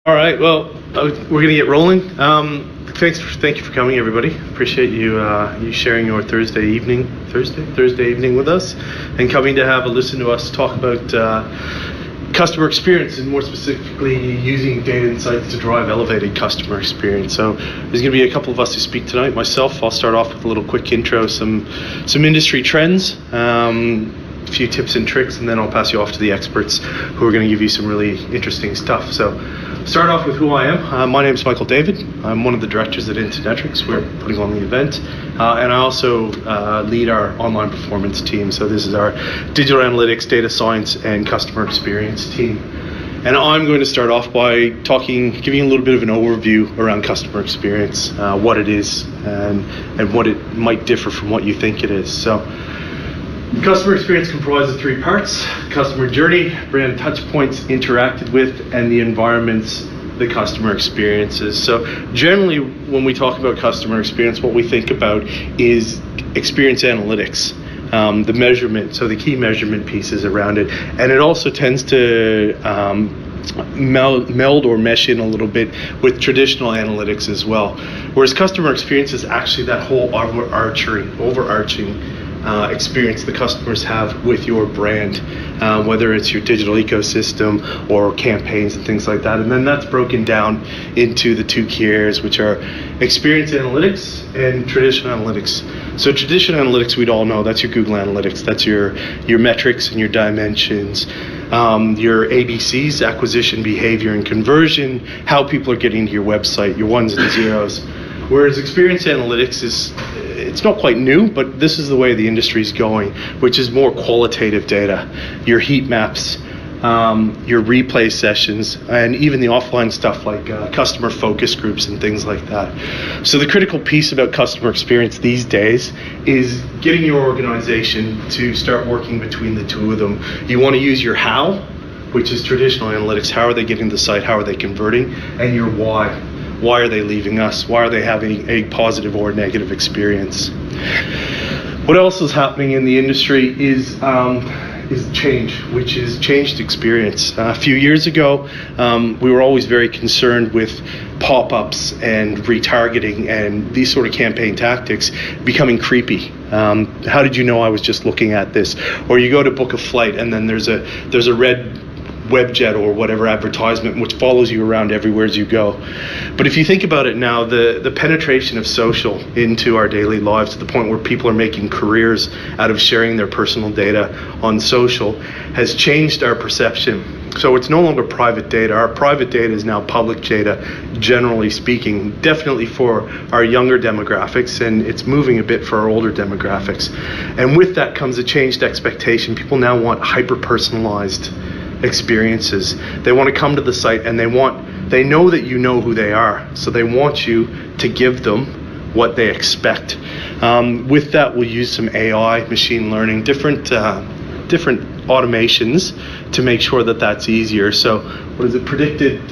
All right, well, we're gonna get rolling. Thank you for coming, everybody. Appreciate you you sharing your Thursday evening with us, and coming to have a listen to us talk about customer experience, and more specifically using data insights to drive elevated customer experience. So there's going to be a couple of us who speak tonight. Myself, I'll start off with a little quick intro, some industry trends, a few tips and tricks, and then I'll pass you off to the experts who are going to give you some really interesting stuff. So start off with who I am. My name is Michael David. I'm one of the directors at Internetrix. We're putting on the event, and I also lead our online performance team. So this is our digital analytics, data science, and customer experience team. And I'm going to start off by giving you a little bit of an overview around customer experience, what it is, and what it might differ from what you think it is. So customer experience comprises of three parts: customer journey, brand touch points interacted with, and the environments the customer experiences. So generally, when we talk about customer experience, what we think about is experience analytics, the measurement, so the key measurement pieces around it. And it also tends to meld or mesh in a little bit with traditional analytics as well. Whereas customer experience is actually that whole overarching experience the customers have with your brand, whether it's your digital ecosystem or campaigns and things like that. And then that's broken down into the two key areas, which are experience analytics and traditional analytics. So traditional analytics, we'd all know, that's your Google Analytics, that's your metrics and your dimensions, your ABCs, acquisition, behavior, and conversion, how people are getting to your website, your ones and zeros. Whereas experience analytics it's not quite new, but this is the way the industry is going, which is more qualitative data, your heat maps, your replay sessions, and even the offline stuff like customer focus groups and things like that. So the critical piece about customer experience these days is getting your organization to start working between the two of them. You want to use your how, which is traditional analytics. How are they getting to the site? How are they converting? And your why. Why are they leaving us? Why are they having a positive or negative experience? What else is happening in the industry is change, which is changed experience. A few years ago, we were always very concerned with pop-ups and retargeting and these sort of campaign tactics becoming creepy. How did you know I was just looking at this? Or you go to book a flight and then there's a red webjet or whatever advertisement which follows you around everywhere as you go. But if you think about it now, the penetration of social into our daily lives to the point where people are making careers out of sharing their personal data on social has changed our perception. So it's no longer private data. Our private data is now public data, generally speaking, definitely for our younger demographics, and it's moving a bit for our older demographics. And with that comes a changed expectation. People now want hyper-personalized experiences. They want to come to the site and they know that you know who they are, so they want you to give them what they expect. With that, we'll use some AI, machine learning, different automations to make sure that that's easier. So what is it? Predicted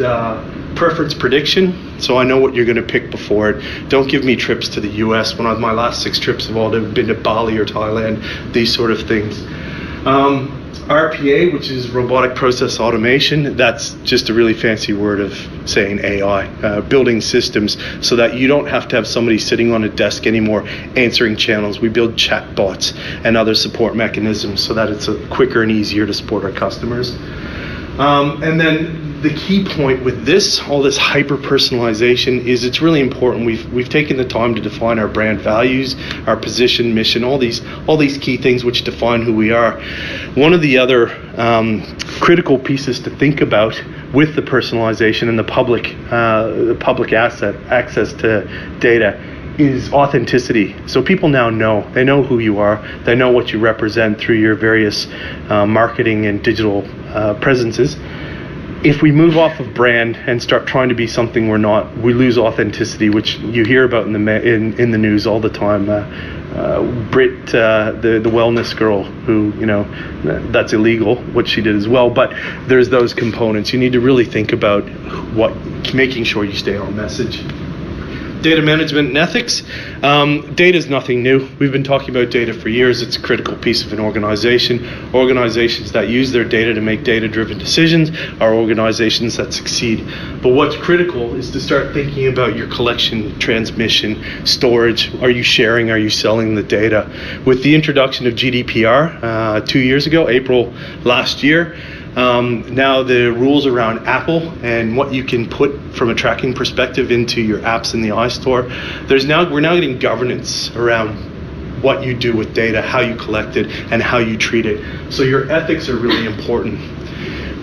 preference prediction. So I know what you're going to pick before it. Don't give me trips to the US when my last 6 trips have all been to Bali or Thailand, these sort of things. RPA, which is robotic process automation, that's just a really fancy word of saying AI, building systems so that you don't have to have somebody sitting on a desk anymore answering channels. We build chat bots and other support mechanisms so that it's quicker and easier to support our customers. And then the key point with all this hyper-personalization is it's really important. We've taken the time to define our brand values, our position, mission, all these key things which define who we are. One of the other critical pieces to think about with the personalization and the public access to data is authenticity. So people now know. They know who you are. They know what you represent through your various marketing and digital presences. If we move off of brand and start trying to be something we're not, we lose authenticity, which you hear about in the news all the time. Brit, the wellness girl, who, that's illegal, what she did as well, but there's those components. You need to really think about making sure you stay on message. Data management and ethics. Data is nothing new. We've been talking about data for years. It's a critical piece of an organization. Organizations that use their data to make data-driven decisions are organizations that succeed. But what's critical is to start thinking about your collection, transmission, storage. Are you sharing? Are you selling the data? With the introduction of GDPR 2 years ago, April last year, now the rules around Apple and what you can put from a tracking perspective into your apps in the iStore, we're now getting governance around what you do with data, how you collect it, and how you treat it. So your ethics are really important,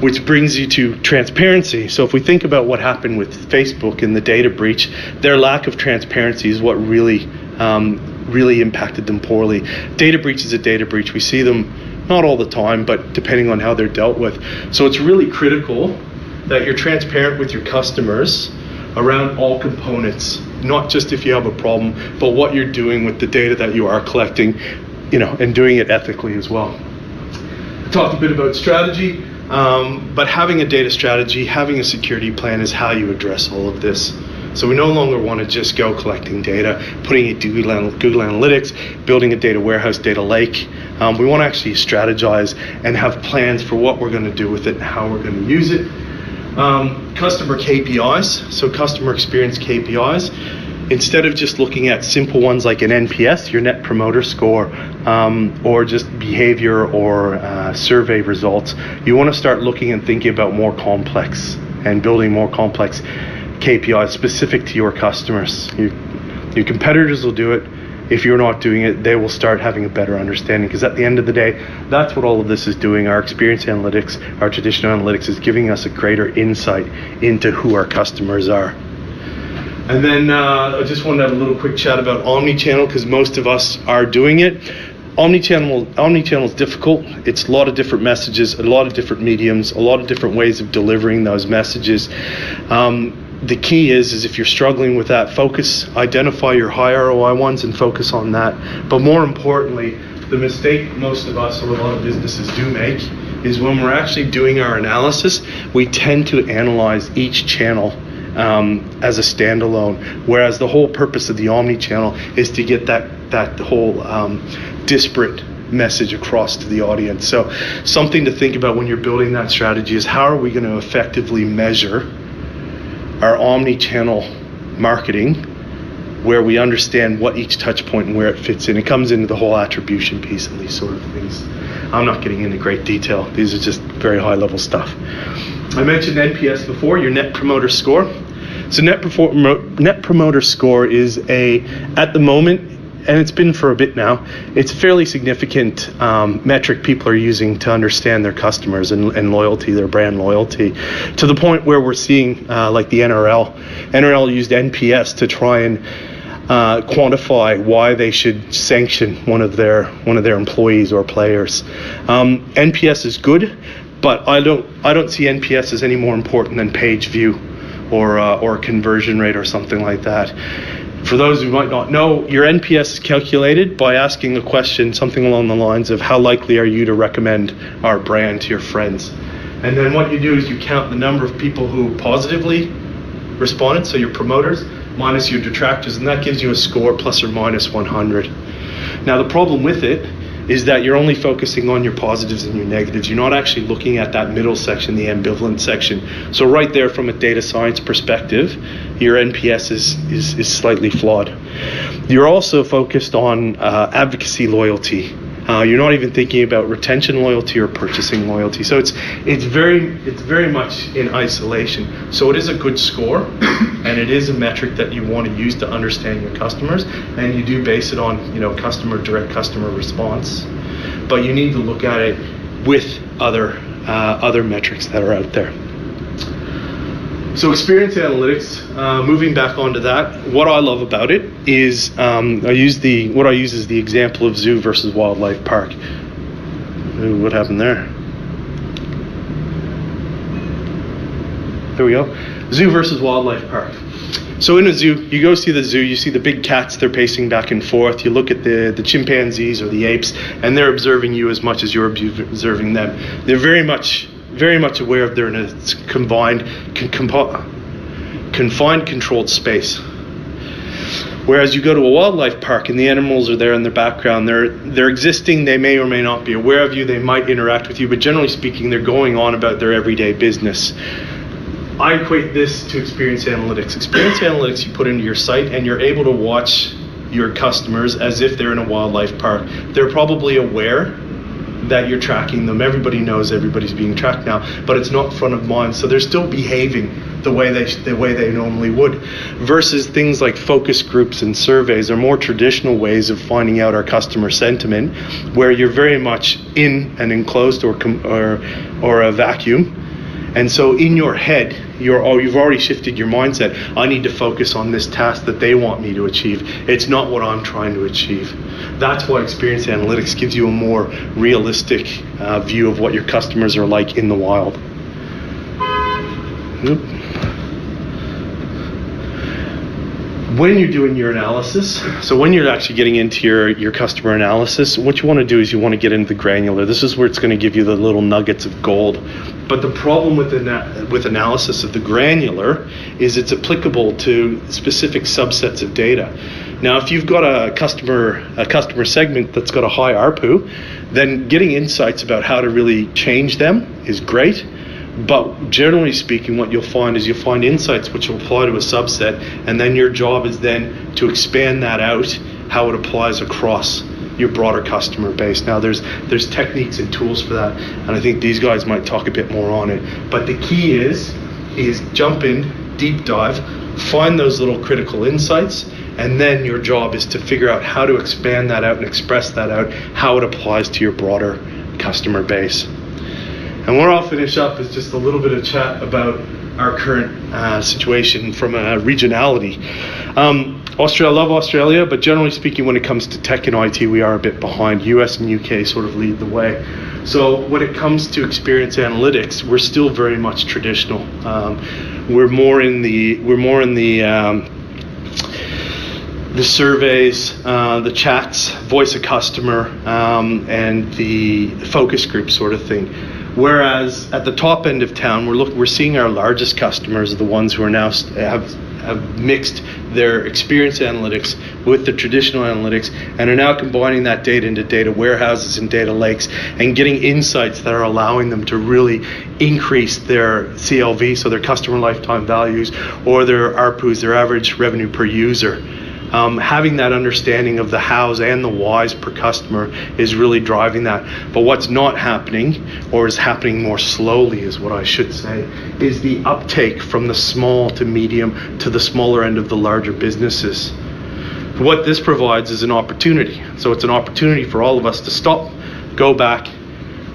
which brings you to transparency. So if we think about what happened with Facebook and the data breach, their lack of transparency is what really impacted them poorly. Data breach is a data breach. We see them not all the time, but depending on how they're dealt with. So it's really critical that you're transparent with your customers around all components, not just if you have a problem, but what you're doing with the data that you are collecting, and doing it ethically as well. I talked a bit about strategy, but having a data strategy, having a security plan is how you address all of this. So we no longer want to just go collecting data, putting it to Google Analytics, building a data warehouse, data lake. We want to actually strategize and have plans for what we're going to do with it and how we're going to use it. Customer KPIs, so customer experience KPIs. Instead of just looking at simple ones like an NPS, your Net Promoter Score, or just behavior or survey results, you want to start looking and thinking about more complex and building more complex KPIs specific to your customers. Your competitors will do it. If you're not doing it, they will start having a better understanding, because at the end of the day, that's what all of this is doing. Our experience analytics, our traditional analytics, is giving us a greater insight into who our customers are. And then I just wanted to have a little quick chat about omnichannel, because most of us are doing it. Omnichannel is difficult. It's a lot of different messages, a lot of different mediums, a lot of different ways of delivering those messages. The key is if you're struggling with that, identify your high ROI ones and focus on that. But more importantly, the mistake most of us, or a lot of businesses do make, is when we're actually doing our analysis, we tend to analyze each channel as a standalone, whereas the whole purpose of the omni-channel is to get that whole disparate message across to the audience. So something to think about when you're building that strategy is, how are we going to effectively measure our omni-channel marketing, where we understand what each touch point and where it fits in. It comes into the whole attribution piece and these sort of things. I'm not getting into great detail. These are just very high level stuff. I mentioned NPS before, your Net Promoter Score. So Net Promoter Score is at the moment, and it's been for a bit now, it's a fairly significant metric people are using to understand their customers and loyalty, their brand loyalty, to the point where we're seeing like the NRL used NPS to try and quantify why they should sanction one of their employees or players. NPS is good, but I don't see NPS as any more important than page view or conversion rate or something like that. For those who might not know, your NPS is calculated by asking a question, something along the lines of, how likely are you to recommend our brand to your friends? And then what you do is you count the number of people who positively responded, so your promoters, minus your detractors, and that gives you a score plus or minus 100. Now the problem with it is that you're only focusing on your positives and your negatives. You're not actually looking at that middle section, the ambivalent section. So right there, from a data science perspective, your NPS is slightly flawed. You're also focused on advocacy loyalty. You're not even thinking about retention loyalty or purchasing loyalty. So it's very much in isolation. So it is a good score, and it is a metric that you want to use to understand your customers, and you do base it on direct customer response. But you need to look at it with other metrics that are out there. So experience analytics, moving back onto that, what I love about it is what I use is the example of zoo versus wildlife park. Ooh, what happened there? There we go. Zoo versus wildlife park. So in a zoo, you go see the zoo, you see the big cats, they're pacing back and forth. You look at the chimpanzees or the apes, and they're observing you as much as you're observing them. They're very much aware of they're in a confined, controlled space. Whereas you go to a wildlife park and the animals are there in the background, they're existing, they may or may not be aware of you, they might interact with you, but generally speaking, they're going on about their everyday business. I equate this to experience analytics. Experience analytics you put into your site, and you're able to watch your customers as if they're in a wildlife park. They're probably aware that you're tracking them. Everybody knows everybody's being tracked now, but it's not front of mind, so they're still behaving the way they normally would. Versus things like focus groups and surveys are more traditional ways of finding out our customer sentiment, where you're very much in an enclosed or a vacuum. And so in your head, you've already shifted your mindset. I need to focus on this task that they want me to achieve. It's not what I'm trying to achieve. That's why experience analytics gives you a more realistic view of what your customers are like in the wild. When you're doing your analysis, so when you're actually getting into your customer analysis, what you want to do is you want to get into the granular. This is where it's going to give you the little nuggets of gold. But the problem with analysis of the granular is it's applicable to specific subsets of data. Now, if you've got a customer segment that's got a high ARPU, then getting insights about how to really change them is great. But generally speaking, what you'll find insights which will apply to a subset, and then your job is then to expand that out, how it applies across your broader customer base. Now, there's techniques and tools for that, and I think these guys might talk a bit more on it. But the key is jump in, deep dive, find those little critical insights, and then your job is to figure out how to expand that out and express that out, how it applies to your broader customer base. And where I'll finish up is just a little bit of chat about our current situation from a regionality. I love Australia, but generally speaking, when it comes to tech and IT, we are a bit behind. US and UK sort of lead the way. So when it comes to experience analytics, we're still very much traditional. We're more in the surveys, the chats, voice of customer, and the focus group sort of thing. Whereas at the top end of town, we're seeing our largest customers are the ones who are now have mixed their experience analytics with the traditional analytics and are now combining that data into data warehouses and data lakes and getting insights that are allowing them to really increase their CLV, so their customer lifetime values, or their ARPUs, their average revenue per user. Having that understanding of the hows and the whys per customer is really driving that. But what's not happening, or is happening more slowly is what I should say, is the uptake from the small to medium to the smaller end of the larger businesses. What this provides is an opportunity. So it's an opportunity for all of us to stop, go back,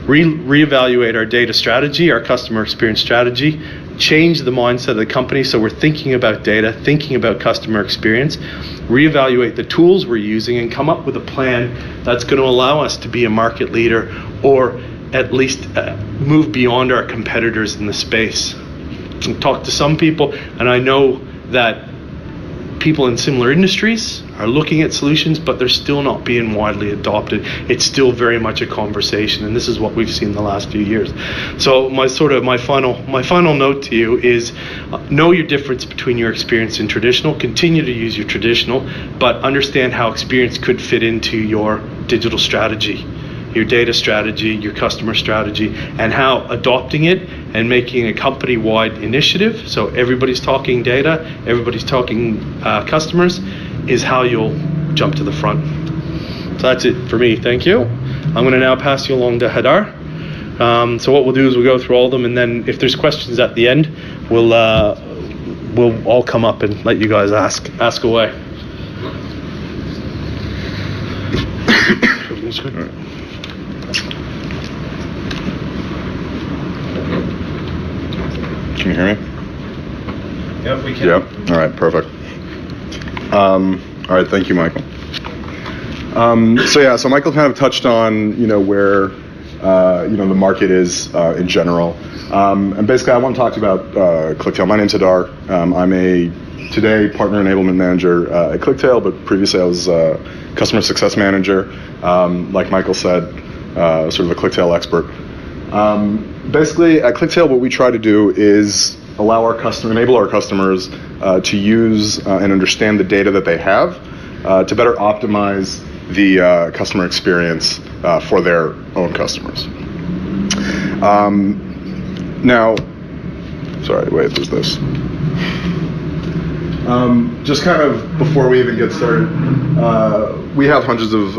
reevaluate our data strategy, our customer experience strategy, change the mindset of the company so we're thinking about data, thinking about customer experience, reevaluate the tools we're using, and come up with a plan that's going to allow us to be a market leader, or at least move beyond our competitors in the space. I've talked to some people, and I know that people in similar industries are looking at solutions, but they're still not being widely adopted. It's still very much a conversation, and this is what we've seen the last few years. So my final note to you is know your difference between your experience and traditional. Continue to use your traditional, but understand how experience could fit into your digital strategy, your data strategy, your customer strategy, and how adopting it and making a company-wide initiative, so everybody's talking data, everybody's talking customers, is how you'll jump to the front. So that's it for me. Thank you. I'm going to now pass you along to Hadar. So what we'll do is we'll go through all of them, and then if there's questions at the end, we'll all come up and let you guys ask away. Can you hear me? Yep, we can. Yep. All right, perfect. All right, thank you, Michael. So Michael kind of touched on, where, the market is in general. And basically, I want to talk to you about Clicktale. My name's Hadar. I'm today partner enablement manager at Clicktale, but previously I was customer success manager. Like Michael said, sort of a Clicktale expert. Basically, at Clicktale, what we try to do is enable our customers to use and understand the data that they have to better optimize the customer experience for their own customers. Now, sorry, wait, there's this. Just kind of before we even get started, we have hundreds of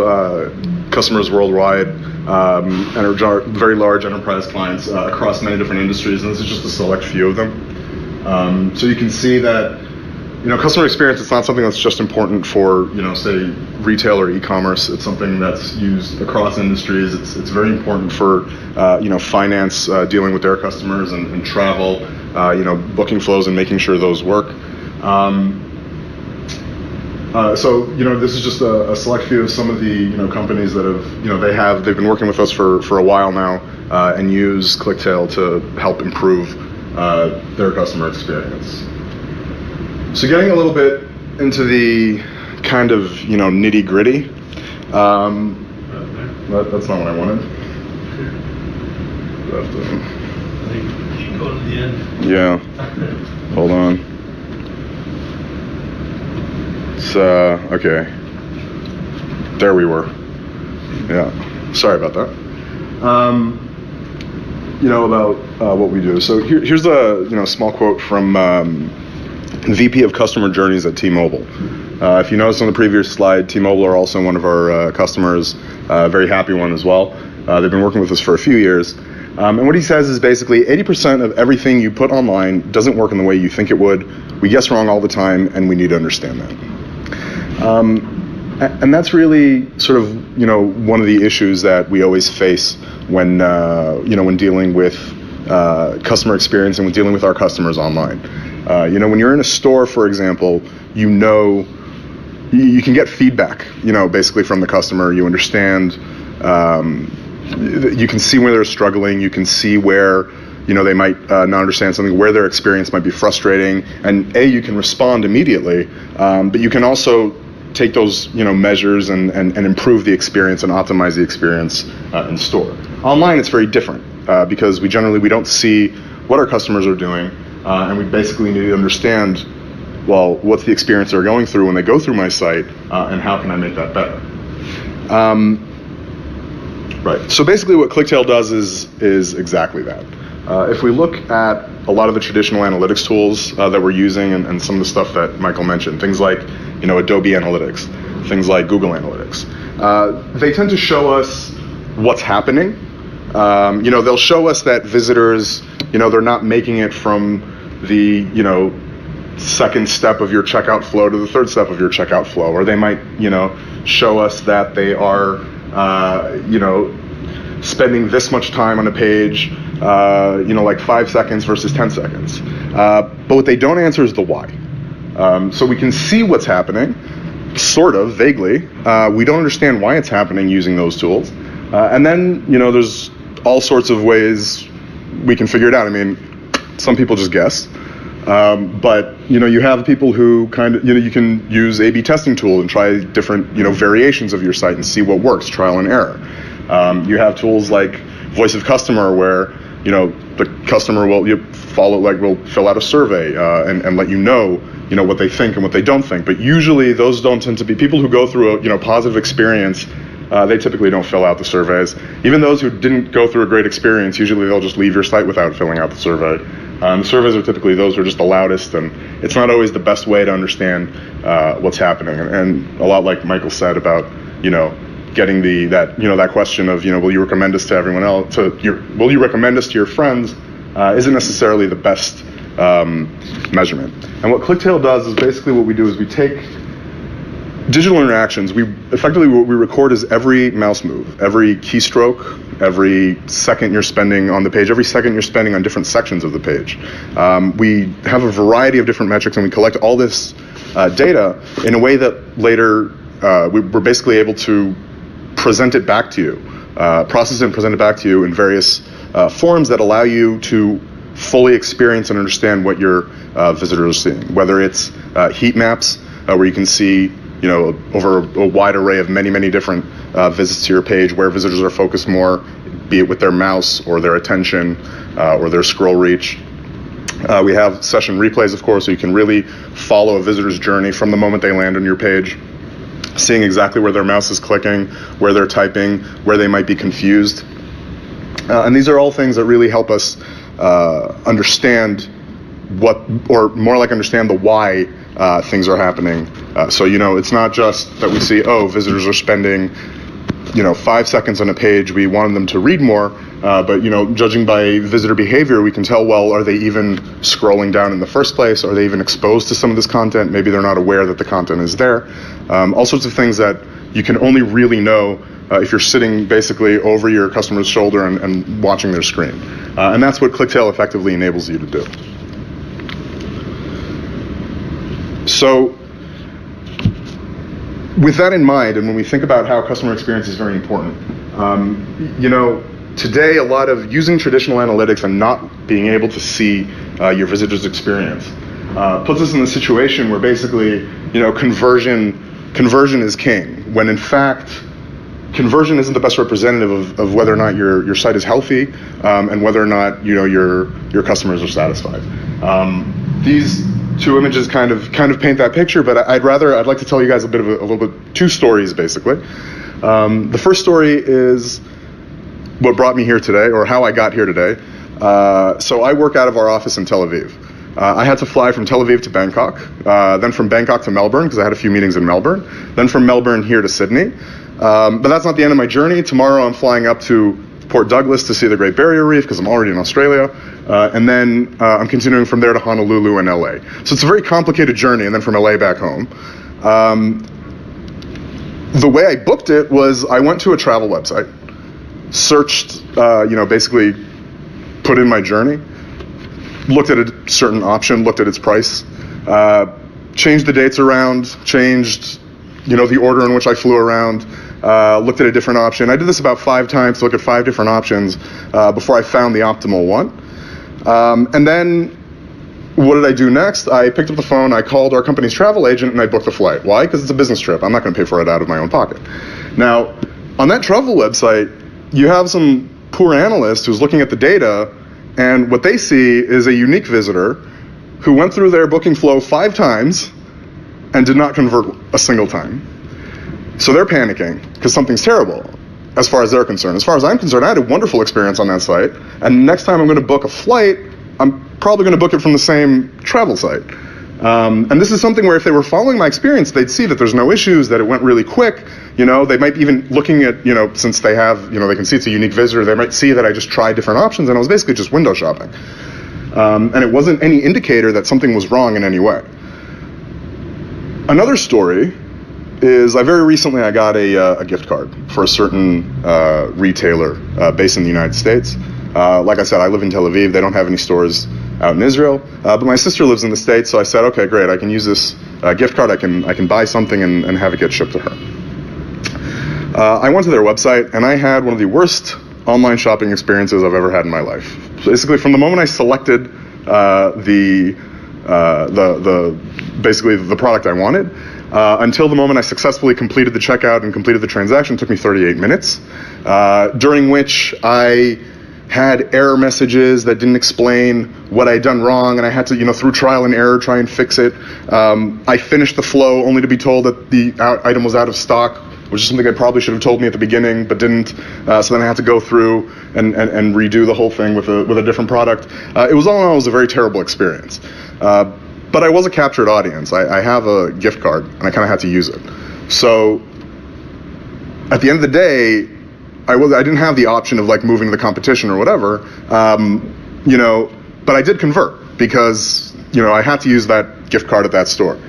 customers worldwide, very large enterprise clients across many different industries, and this is just a select few of them. So you can see that, customer experience, it's not something that's just important for, say, retail or e-commerce. It's something that's used across industries. It's very important for, finance, dealing with their customers, and travel, booking flows and making sure those work. So this is just a select few of some of the companies that have they've been working with us for a while now and use Clicktale to help improve their customer experience. So getting a little bit into the kind of nitty gritty. That's not what I wanted. Keep going to the end. Yeah. Hold on. Okay. There we were. Yeah. Sorry about that. About what we do. So here's a small quote from VP of Customer Journeys at T-Mobile. If you notice on the previous slide, T-Mobile are also one of our customers, a very happy one as well. They've been working with us for a few years. And what he says is basically 80% of everything you put online doesn't work in the way you think it would. We guess wrong all the time, and we need to understand that. And that's really sort of one of the issues that we always face when when dealing with customer experience and when dealing with our customers online. When you're in a store, for example, you can get feedback basically from the customer. You understand, you can see where they're struggling. You can see where they might not understand something, where their experience might be frustrating, and you can respond immediately, but you can also take those measures and improve the experience and optimize the experience in store. Online, it's very different because we don't see what our customers are doing, and we basically need to understand, well, what's the experience they're going through when they go through my site, and how can I make that better? Right. So basically, what Clicktale does is exactly that. If we look at a lot of the traditional analytics tools that we're using and some of the stuff that Michael mentioned, things like Adobe Analytics, things like Google Analytics, they tend to show us what's happening. They'll show us that visitors, they're not making it from the second step of your checkout flow to the third step of your checkout flow, or they might show us that they are spending this much time on a page, like 5 seconds versus 10 seconds. But what they don't answer is the why. So we can see what's happening, sort of, vaguely. We don't understand why it's happening using those tools. And then, there's all sorts of ways we can figure it out. I mean, some people just guess. But, you have people who kind of, you can use A/B testing tool and try different, variations of your site and see what works, trial and error. You have tools like Voice of Customer where, the customer will fill out a survey and let what they think and what they don't think. But usually those don't tend to be people who go through a positive experience. They typically don't fill out the surveys. Even those who didn't go through a great experience, usually they'll just leave your site without filling out the survey. The surveys are typically those who are just the loudest, and it's not always the best way to understand what's happening. And a lot like Michael said about, getting that question of, will you recommend us to everyone else? Will you recommend us to your friends? Isn't necessarily the best measurement. And what Clicktale does is basically what we do is we take digital interactions. Effectively what we record is every mouse move, every keystroke, every second you're spending on the page, every second you're spending on different sections of the page. We have a variety of different metrics, and we collect all this data in a way that later we're basically able to present it back to you, process it and present it back to you in various forms that allow you to fully experience and understand what your visitors are seeing. Whether it's heat maps, where you can see, over a wide array of many different visits to your page, where visitors are focused more, be it with their mouse or their attention or their scroll reach. We have session replays, of course, so you can really follow a visitor's journey from the moment they land on your page, seeing exactly where their mouse is clicking, where they're typing, where they might be confused. And these are all things that really help us understand what, or more like understand the why things are happening. So, it's not just that we see, visitors are spending 5 seconds on a page, we wanted them to read more, but judging by visitor behavior, we can tell, well, are they even scrolling down in the first place? Are they even exposed to some of this content? Maybe they're not aware that the content is there. All sorts of things that you can only really know if you're sitting basically over your customer's shoulder and watching their screen. And that's what Clicktale effectively enables you to do. So, with that in mind, and when we think about how customer experience is very important, today a lot of using traditional analytics and not being able to see your visitor's experience puts us in a situation where basically, conversion is king, when in fact, conversion isn't the best representative of whether or not your site is healthy and whether or not your customers are satisfied. These two images kind of paint that picture, but I'd like to tell you guys a little bit two stories basically. The first story is what brought me here today, or how I got here today. So I work out of our office in Tel Aviv. I had to fly from Tel Aviv to Bangkok, then from Bangkok to Melbourne because I had a few meetings in Melbourne, then from Melbourne here to Sydney. But that's not the end of my journey. Tomorrow I'm flying up to Port Douglas to see the Great Barrier Reef because I'm already in Australia. And then I'm continuing from there to Honolulu and LA. So it's a very complicated journey, and then from LA back home. The way I booked it was I went to a travel website, searched, basically put in my journey, looked at a certain option, looked at its price, changed the dates around, changed, the order in which I flew around, looked at a different option. I did this about 5 times to look at 5 different options before I found the optimal one. And then what did I do next? I picked up the phone, I called our company's travel agent, and I booked a flight. Why? Because it's a business trip. I'm not going to pay for it out of my own pocket. Now, on that travel website, you have some poor analyst who's looking at the data, and what they see is a unique visitor who went through their booking flow 5 times and did not convert a single time. So they're panicking because something's terrible as far as they're concerned. As far as I'm concerned, I had a wonderful experience on that site, and next time I'm going to book a flight, I'm probably going to book it from the same travel site. And this is something where if they were following my experience, they'd see that there's no issues, that it went really quick. They might be even looking at, since they have, they can see it's a unique visitor, they might see that I just tried different options and I was basically just window shopping. And it wasn't any indicator that something was wrong in any way. Another story is I got a gift card for a certain retailer based in the United States. Like I said, I live in Tel Aviv. They don't have any stores out in Israel, but my sister lives in the States, so I said, okay, great, I can use this gift card. I can buy something and have it get shipped to her. I went to their website, and I had one of the worst online shopping experiences I've ever had in my life. Basically, from the moment I selected basically the product I wanted, until the moment I successfully completed the checkout and completed the transaction, it took me 38 minutes, during which I had error messages that didn't explain what I'd done wrong, and I had to, through trial and error, try and fix it. I finished the flow only to be told that the item was out of stock, which is something I probably should have told me at the beginning, but didn't. So then I had to go through and redo the whole thing with a different product. It was all in all, it was a very terrible experience. But I was a captured audience. I have a gift card, and I kind of had to use it. So at the end of the day, I didn't have the option of moving to the competition or whatever, but I did convert because, I had to use that gift card at that store.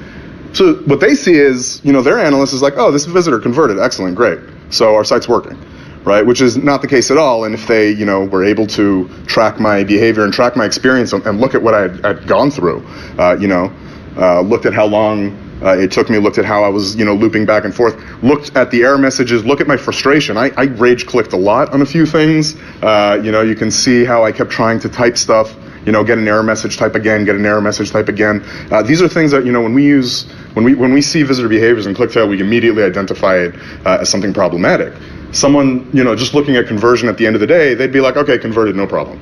So what they see is, their analyst is like, oh, this visitor converted, excellent, great. So our site's working, right? Which is not the case at all. And if they, were able to track my behavior and track my experience and look at what I'd gone through, looked at how long it took me, looked at how I was, looping back and forth, looked at the error messages, look at my frustration. I rage clicked a lot on a few things. You can see how I kept trying to type stuff, get an error message, type again, get an error message, type again. These are things that, when we see visitor behaviors in Clicktale, we immediately identify it as something problematic. Someone, just looking at conversion at the end of the day, they'd be like, okay, converted, no problem.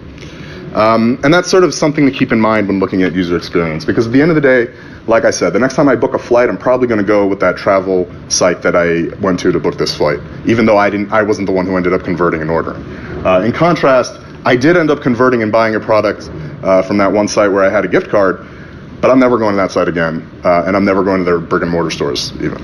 And that's sort of something to keep in mind when looking at user experience, because at the end of the day, like I said, the next time I book a flight, I'm probably going to go with that travel site that I went to book this flight, even though I wasn't the one who ended up converting and ordering. In contrast, I did end up converting and buying a product from that one site where I had a gift card, but I'm never going to that site again, and I'm never going to their brick and mortar stores even.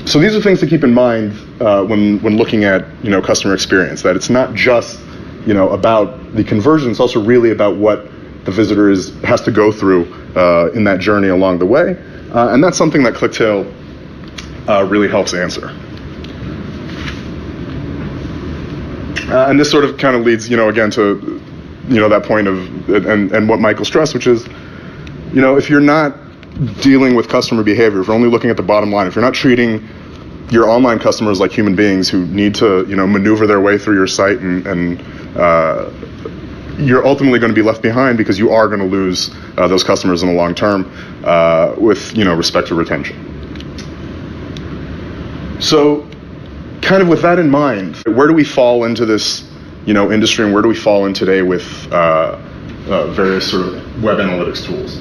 So these are things to keep in mind when looking at customer experience. That it's not just about the conversion; it's also really about what the visitor has to go through in that journey along the way, and that's something that Clicktale really helps answer. And this sort of kind of leads, again to that point of and what Michael stressed, which is, if you're not dealing with customer behavior, if you're only looking at the bottom line, if you're not treating your online customers like human beings who need to, maneuver their way through your site, and you're ultimately going to be left behind, because you are going to lose those customers in the long term with, respect to retention. So, kind of with that in mind, where do we fall into this, industry, and where do we fall in today with various sort of web analytics tools?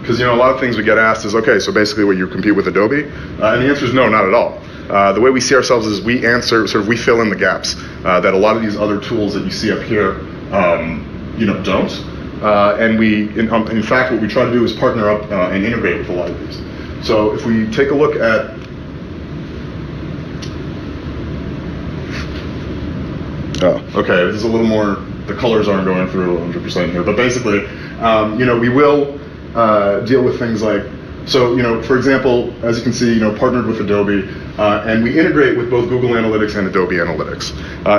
Because a lot of things we get asked is, okay, so basically what, you compete with Adobe? And the answer is no, not at all. The way we see ourselves is we fill in the gaps that a lot of these other tools that you see up here, don't. And in fact, what we try to do is partner up and integrate with a lot of these. So if we take a look at, okay, this is a little more, the colors aren't going through 100% here, but basically, we will deal with things like, so, for example, as you can see, partnered with Adobe, and we integrate with both Google Analytics and Adobe Analytics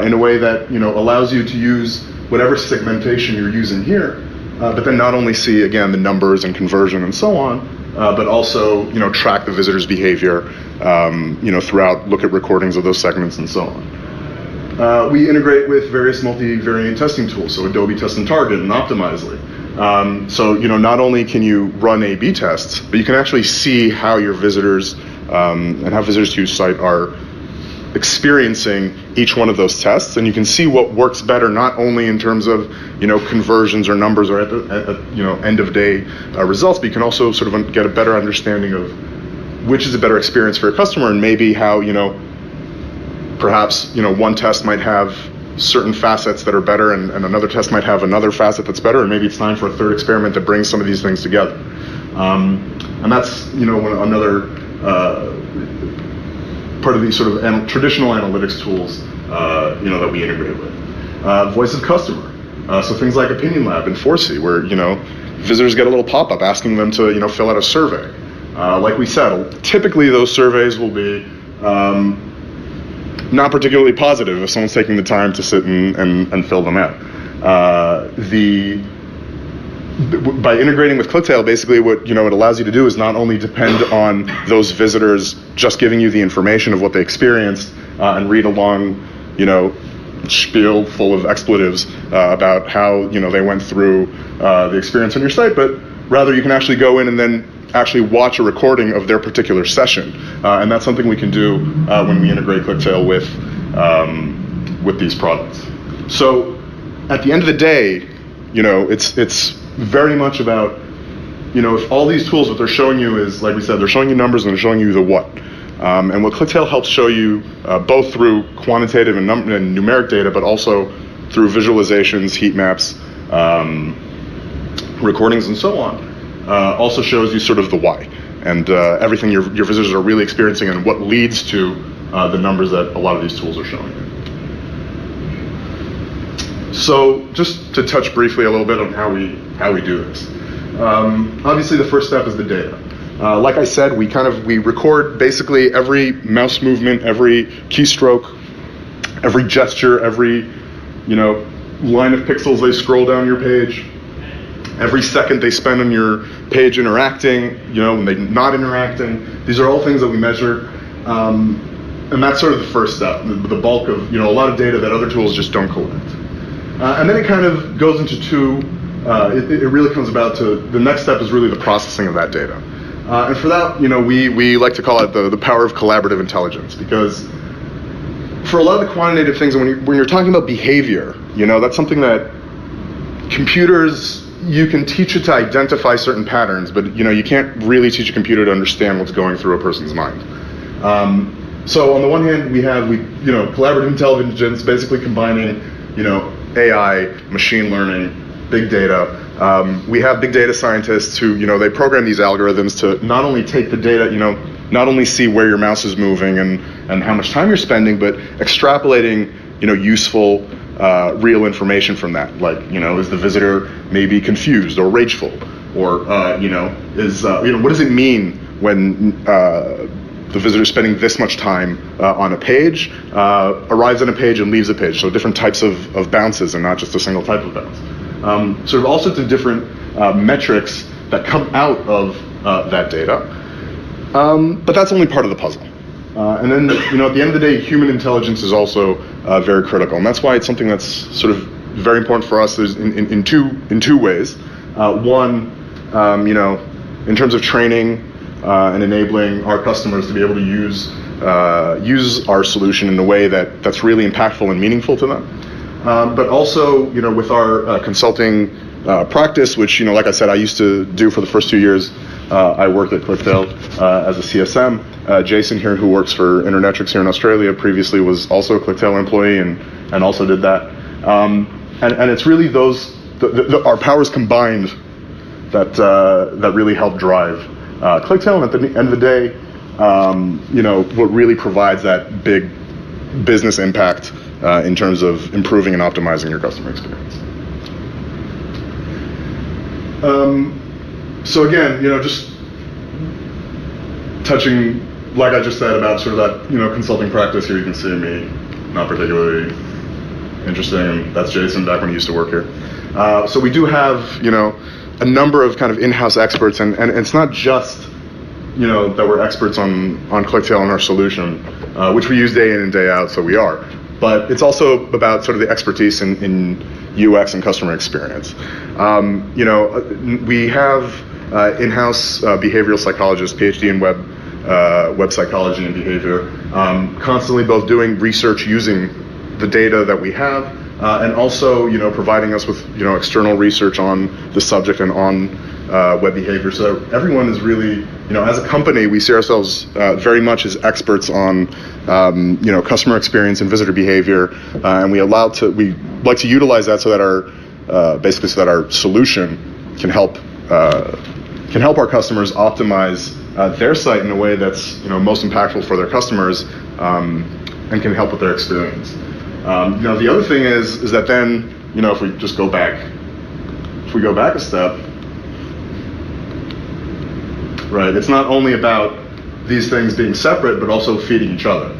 in a way that, allows you to use whatever segmentation you're using here, but then not only see, again, the numbers and conversion and so on, but also, track the visitor's behavior, throughout, look at recordings of those segments and so on. We integrate with various multivariate testing tools, so Adobe Test and Target and Optimisely. So, not only can you run A/B tests, but you can actually see how your visitors and how visitors to your site are experiencing each one of those tests, and you can see what works better, not only in terms of conversions or numbers or at the end of day results, but you can also sort of get a better understanding of which is a better experience for your customer, and maybe how perhaps one test might have certain facets that are better, and another test might have another facet that's better, and maybe it's time for a third experiment that brings some of these things together. And that's another part of these sort of traditional analytics tools that we integrate with. Voice of customer, so things like Opinion Lab and Forsey, where visitors get a little pop-up asking them to fill out a survey. Like we said, typically those surveys will be not particularly positive if someone's taking the time to sit and fill them out. By integrating with Clicktale, basically what it allows you to do is not only depend on those visitors just giving you the information of what they experienced and read a long, spiel full of expletives about how they went through the experience on your site, but rather you can actually go in and then actually watch a recording of their particular session, and that's something we can do when we integrate Clicktale with these products. So at the end of the day, it's very much about, if all these tools, what they're showing you is, like we said, they're showing you numbers and they're showing you the what. And what Clicktale helps show you, both through quantitative and numeric data, but also through visualizations, heat maps, recordings, and so on, also shows you sort of the why, and everything your visitors are really experiencing, and what leads to the numbers that a lot of these tools are showing you. So just to touch briefly a little bit on how we do this. Obviously, the first step is the data. Like I said, we record basically every mouse movement, every keystroke, every gesture, every line of pixels they scroll down your page, every second they spend on your page interacting, when they're not interacting. These are all things that we measure, and that's sort of the first step, the bulk of a lot of data that other tools just don't collect. And then it kind of goes into two. It really comes about to the next step is really the processing of that data. And for that, we like to call it the power of collaborative intelligence, because for a lot of the quantitative things, when you're talking about behavior, that's something that computers, you can teach it to identify certain patterns, but you can't really teach a computer to understand what's going through a person's mind. So on the one hand, we have collaborative intelligence, basically combining AI, machine learning, big data. We have big data scientists who they program these algorithms to not only take the data, not only see where your mouse is moving and how much time you're spending, but extrapolating useful real information from that. Like is the visitor maybe confused or rageful, or what does it mean when the visitor is spending this much time on a page, arrives on a page and leaves a page. So different types of bounces and not just a single type of bounce. Sort of all sorts of different metrics that come out of that data. But that's only part of the puzzle. And then at the end of the day, human intelligence is also very critical. And that's why it's something that's sort of very important for us. There's in two ways. One, in terms of training, and enabling our customers to be able to use our solution in a way that's really impactful and meaningful to them. But also, with our consulting practice, which, like I said, I used to do for the first 2 years. I worked at Clicktale as a CSM. Jason here, who works for Internetrix here in Australia, previously was also a Clicktale employee and also did that. And it's really our powers combined that really help drive Clicktale, and at the end of the day, what really provides that big business impact in terms of improving and optimizing your customer experience. So again, just touching, like I just said, about sort of that consulting practice. Here you can see me, not particularly interesting, and that's Jason back when he used to work here. So we do have a number of kind of in-house experts, and it's not just that we're experts on Clicktale and our solution, which we use day in and day out, so we are. But it's also about sort of the expertise in UX and customer experience. We have in-house behavioral psychologists, PhD in web psychology and behavior, constantly both doing research using the data that we have, and also providing us with external research on the subject and on web behavior. So everyone is really, as a company, we see ourselves very much as experts on customer experience and visitor behavior, and we like to utilize that so that our solution can help our customers optimize their site in a way that's most impactful for their customers, and can help with their experience. The other thing is that then, if we just go back a step, right? It's not only about these things being separate, but also feeding each other.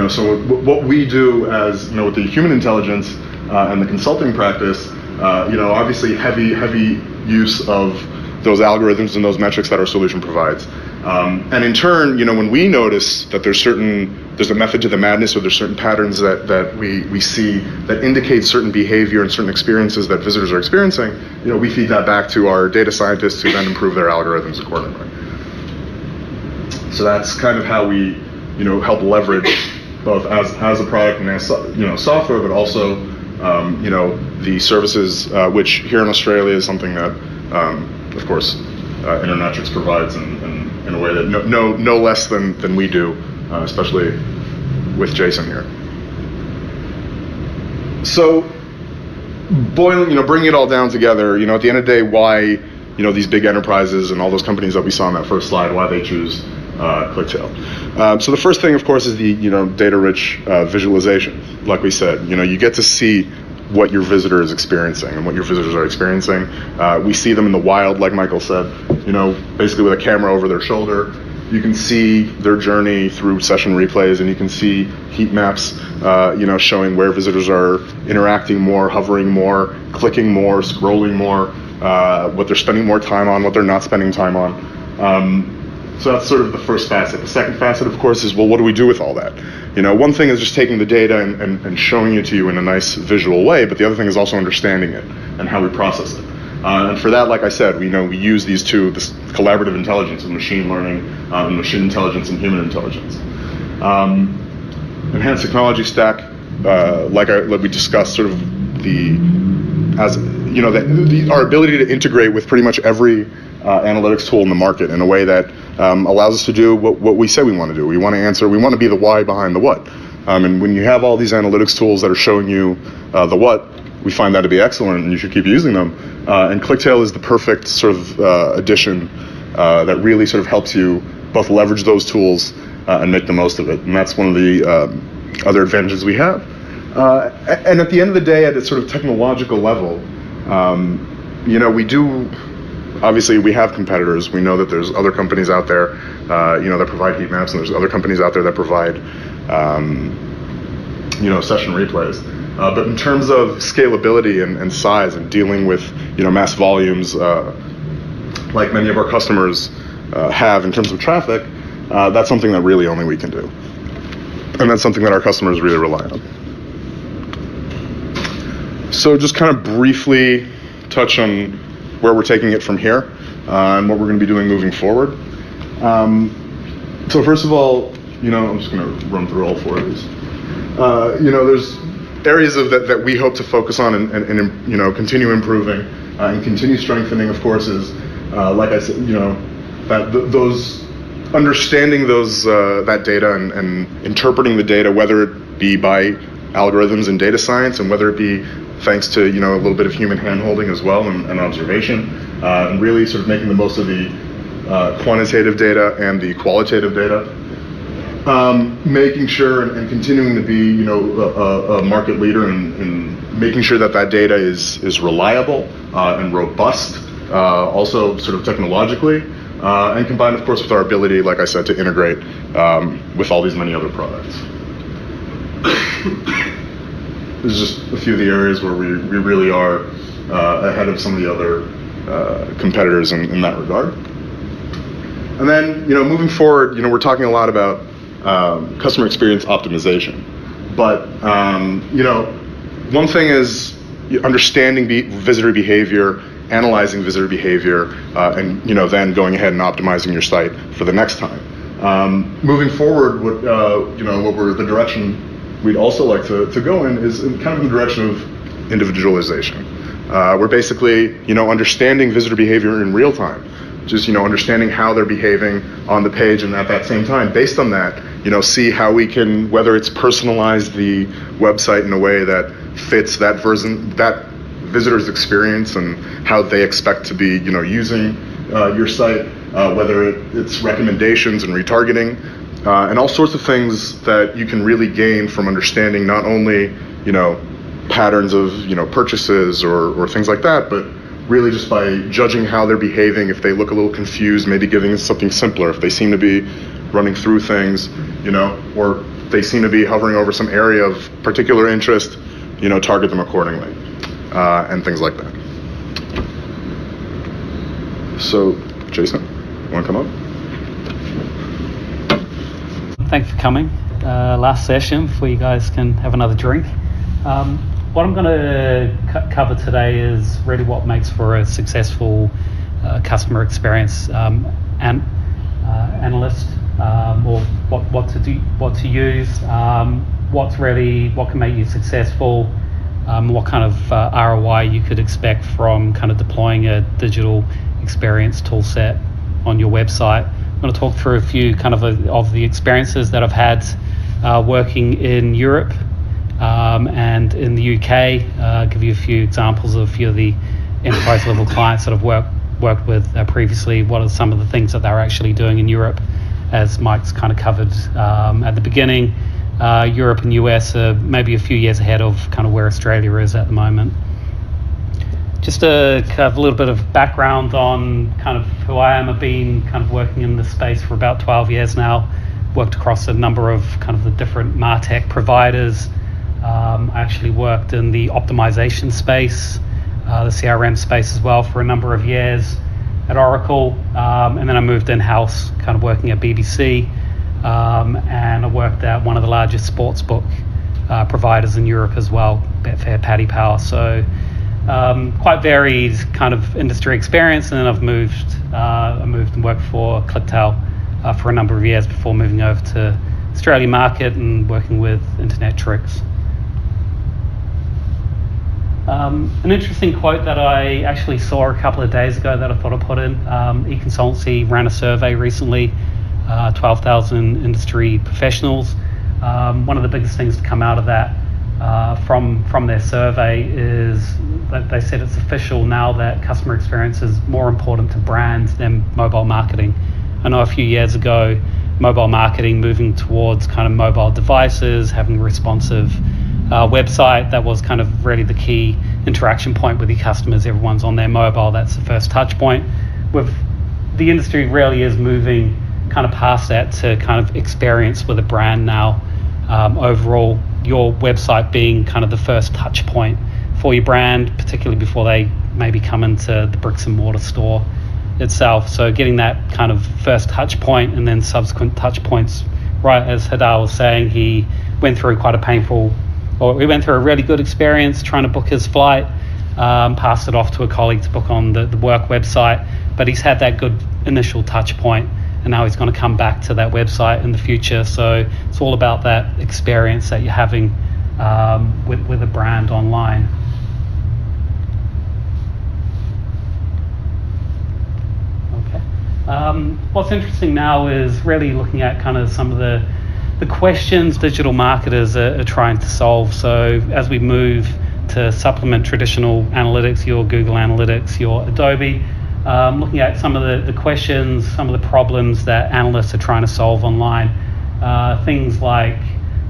So what we do as with the human intelligence and the consulting practice, obviously heavy use of those algorithms and those metrics that our solution provides. And in turn, when we notice that there's a method to the madness, or there's certain patterns that we see that indicate certain behavior and certain experiences that visitors are experiencing, we feed that back to our data scientists who then improve their algorithms accordingly. So that's kind of how we, help leverage both as a product and as software, but also the services, which here in Australia is something that, of course, Internetrix provides in a way that no less than we do, especially with Jason here. So, bringing it all down together, at the end of the day, why these big enterprises and all those companies that we saw on that first slide, why they choose Clicktale. So the first thing, of course, is the data-rich visualization. Like we said, you get to see what your visitor is experiencing and what your visitors are experiencing. We see them in the wild, like Michael said, basically with a camera over their shoulder. You can see their journey through session replays, and you can see heat maps, showing where visitors are interacting more, hovering more, clicking more, scrolling more, what they're spending more time on, what they're not spending time on. So that's sort of the first facet. The second facet, of course, is, well, what do we do with all that? One thing is just taking the data and showing it to you in a nice visual way, but the other thing is also understanding it and how we process it. And for that, like I said, we use this collaborative intelligence of machine learning, and machine intelligence and human intelligence. Enhanced technology stack, like we discussed, sort of our ability to integrate with pretty much every analytics tool in the market in a way that allows us to do what we say we want to do. We want to be the why behind the what. And when you have all these analytics tools that are showing you the what, we find that to be excellent, and you should keep using them. And Clicktale is the perfect sort of addition that really sort of helps you both leverage those tools and make the most of it. And that's one of the other advantages we have. And at the end of the day, at a sort of technological level, obviously we have competitors. We know that there's other companies out there, that provide heat maps, and there's other companies out there that provide, session replays. But in terms of scalability and size and dealing with, mass volumes, like many of our customers have in terms of traffic, that's something that really only we can do. And that's something that our customers really rely on. So just kind of briefly touch on where we're taking it from here and what we're going to be doing moving forward. So first of all, I'm just going to run through all four of these. There's areas of that we hope to focus on and continue improving and continue strengthening. Of course, is like I said, those understanding that data and interpreting the data, whether it be by algorithms and data science, and whether it be thanks to a little bit of human hand-holding as well and observation, and really sort of making the most of the quantitative data and the qualitative data. Making sure and continuing to be a market leader and making sure that data is reliable and robust, also sort of technologically, and combined, of course, with our ability, like I said, to integrate with all these many other products. This is just a few of the areas where we really are ahead of some of the other competitors in that regard. And then, moving forward, we're talking a lot about customer experience optimization. But, one thing is understanding visitor behavior, analyzing visitor behavior, and, then going ahead and optimizing your site for the next time. Moving forward, the direction we'd also like to go in is kind of in the direction of individualization. We're basically, understanding visitor behavior in real time. Just, understanding how they're behaving on the page, and at that same time, based on that, see how we can, whether it's personalize the website in a way that fits that visitor's experience and how they expect to be, using your site, whether it's recommendations and retargeting, and all sorts of things that you can really gain from understanding not only, patterns of, purchases or things like that, but really just by judging how they're behaving. If they look a little confused, maybe giving something simpler. If they seem to be running through things, or they seem to be hovering over some area of particular interest, target them accordingly, and things like that. So, Jason, you want to come up? Thanks for coming. Last session before you guys can have another drink. What I'm going to cover today is really what makes for a successful customer experience analyst, or what to do, what to use, what can make you successful, what kind of ROI you could expect from kind of deploying a digital experience tool set on your website. I'm going to talk through a few kind of the experiences that I've had working in Europe and in the UK. Give you a few examples of a few of the enterprise level clients that I've worked with previously. What are some of the things that they're actually doing in Europe, as Mike's kind of covered at the beginning. Europe and US are maybe a few years ahead of kind of where Australia is at the moment. Just to have a little bit of background on kind of who I am. I've been kind of working in this space for about 12 years now. Worked across a number of kind of the different MarTech providers. I actually worked in the optimization space, the CRM space as well for a number of years at Oracle, and then I moved in-house, kind of working at BBC, and I worked at one of the largest sportsbook providers in Europe as well, Betfair, Paddy Power. So quite varied kind of industry experience, and then I moved and worked for Clicktale for a number of years before moving over to Australian market and working with Internetrix. An interesting quote that I actually saw a couple of days ago that I thought I'd put in. eConsultancy ran a survey recently, 12,000 industry professionals. One of the biggest things to come out of that from their survey is that they said it's official now that customer experience is more important to brands than mobile marketing. I know a few years ago, mobile marketing moving towards kind of mobile devices, having a responsive website, that was kind of really the key interaction point with your customers. Everyone's on their mobile, that's the first touch point. The industry really is moving kind of past that to kind of experience with a brand now. Overall, your website being kind of the first touch point for your brand, particularly before they maybe come into the bricks and mortar store itself. So getting that kind of first touch point and then subsequent touch points, right as Hadar was saying, he went through we went through a really good experience trying to book his flight, passed it off to a colleague to book on the work website, but he's had that good initial touch point, and now he's going to come back to that website in the future. So it's all about that experience that you're having with a brand online. What's interesting now is really looking at kind of some of the questions digital marketers are trying to solve. So as we move to supplement traditional analytics, your Google Analytics, your Adobe, looking at some of the questions, some of the problems that analysts are trying to solve online. Things like,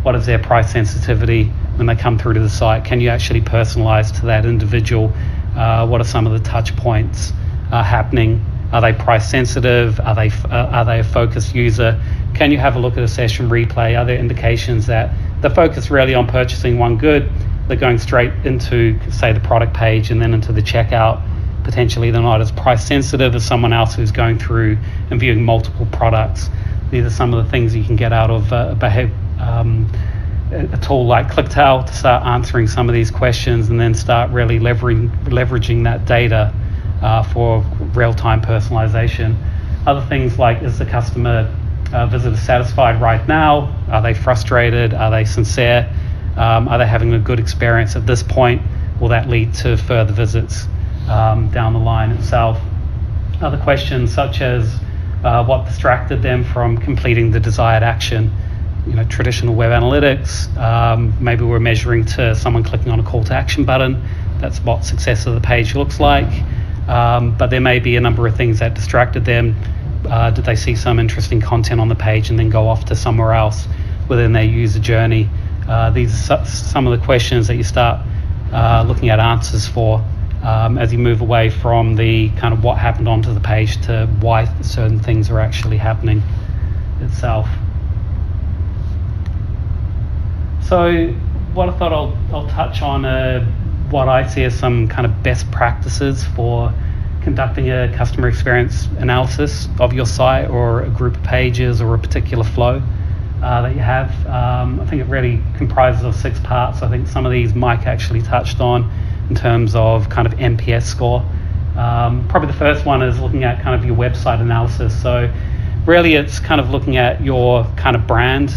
what is their price sensitivity when they come through to the site? Can you actually personalize to that individual? What are some of the touch points happening? Are they price sensitive? Are they a focused user? Can you have a look at a session replay? Are there indications that they're focused really on purchasing one good? They're going straight into, say, the product page and then into the checkout. Potentially they're not as price sensitive as someone else who's going through and viewing multiple products. These are some of the things you can get out of a tool like Clicktale to start answering some of these questions and then start really leveraging that data for real-time personalization. Other things like, is the customer visitor satisfied right now? Are they frustrated? Are they sincere? Are they having a good experience at this point? Will that lead to further visits down the line itself? Other questions such as what distracted them from completing the desired action. Traditional web analytics, maybe we're measuring to someone clicking on a call to action button. That's what success of the page looks like. But there may be a number of things that distracted them. Did they see some interesting content on the page and then go off to somewhere else within their user journey? These are some of the questions that you start looking at answers for as you move away from the kind of what happened onto the page to why certain things are actually happening itself. So what I thought I'll touch on what I see as some kind of best practices for conducting a customer experience analysis of your site or a group of pages or a particular flow that you have. I think it really comprises of 6 parts. I think some of these Mike actually touched on in terms of kind of NPS score. Probably the first one is looking at kind of your website analysis. So really it's kind of looking at your kind of brand.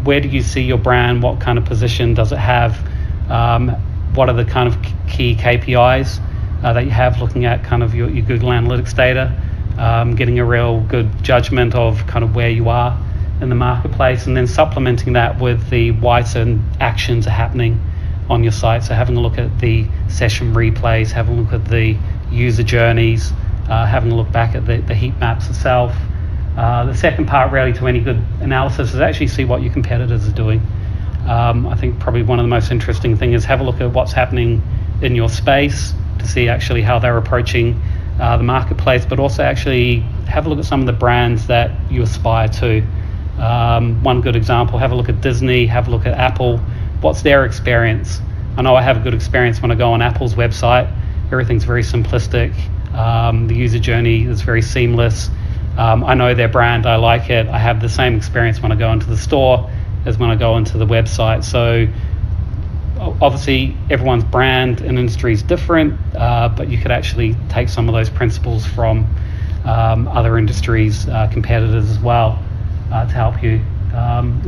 Where do you see your brand? What kind of position does it have? What are the kind of key KPIs that you have, looking at kind of your Google Analytics data, getting a real good judgment of kind of where you are in the marketplace, and then supplementing that with the why certain actions are happening on your site. So having a look at the session replays, having a look at the user journeys, having a look back at the heat maps itself. The second part really to any good analysis is actually see what your competitors are doing. I think probably one of the most interesting things is have a look at what's happening in your space to see actually how they're approaching the marketplace, but also actually have a look at some of the brands that you aspire to. One good example, have a look at Disney, have a look at Apple. What's their experience? I know I have a good experience when I go on Apple's website. Everything's very simplistic. The user journey is very seamless. I know their brand, I like it. I have the same experience when I go into the store as when I go into the website. So obviously everyone's brand and industry is different, but you could actually take some of those principles from other industries, competitors as well, to help you.